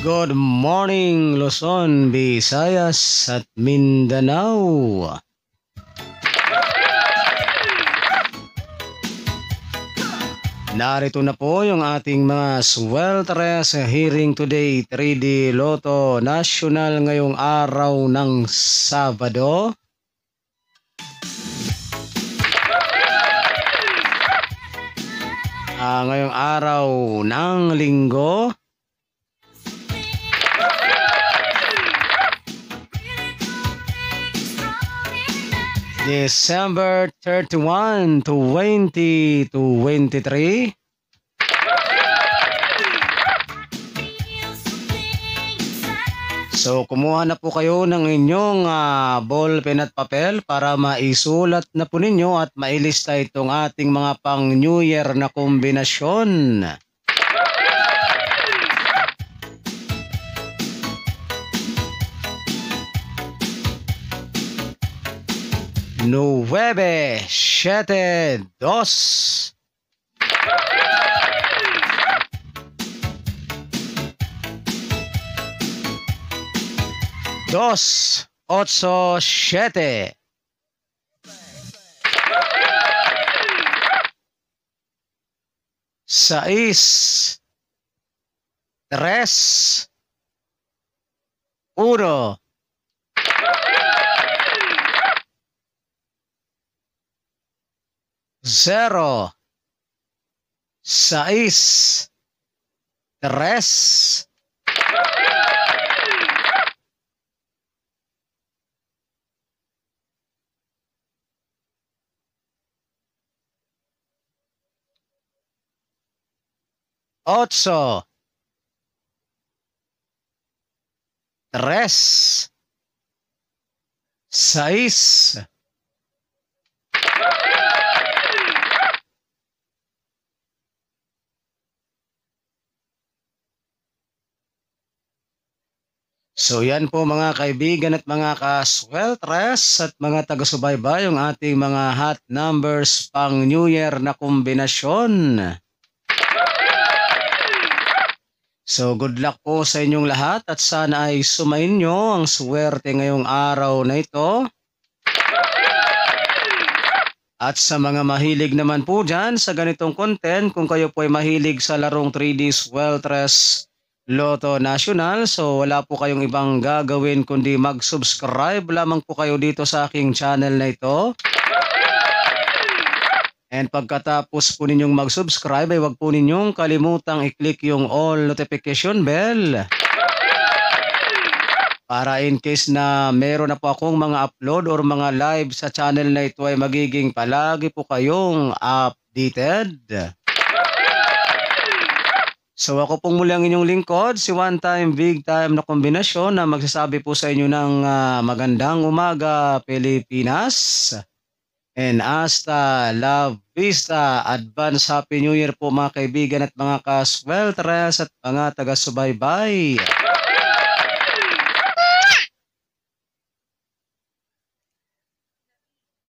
Good morning Luzon, Visayas at Mindanao. Narito na po yung ating mga swelteres hearing today 3D Lotto National ngayong araw ng Sabado. Ngayong araw ng Linggo. December 31, 2023. So, kumuha na po kayo ng inyong ballpen at papel para maisulat na po ninyo at mailista itong ating mga pang New Year na kombinasyon. Nueve, siete, dos. Dos, ocho, siete. Seis, tres, uno. Zero, seis, tres, ocho, tres, seis, so yan po mga kaibigan at mga ka-swelteres at mga taga-subaybay yung ating mga hot numbers pang New Year na kombinasyon. So good luck po sa inyong lahat at sana ay sumain nyo ang swerte ngayong araw na ito. At sa mga mahilig naman po dyan sa ganitong content, kung kayo po ay mahilig sa larong 3D Swelteres Lotto National, so wala po kayong ibang gagawin kundi mag-subscribe lamang po kayo dito sa aking channel na ito. And pagkatapos po ninyong mag-subscribe ay huwag po ninyong kalimutang i-click yung all notification bell. Para in case na meron na po akong mga upload or mga live sa channel na ito ay magiging palagi po kayong updated. So ako pong muli ang inyong lingkod, si One Time Big Time na kombinasyon na magsasabi po sa inyo ng magandang umaga Pilipinas. And hasta la vista, advance Happy New Year po mga kaibigan at mga ka-swelteres at mga taga-subaybay.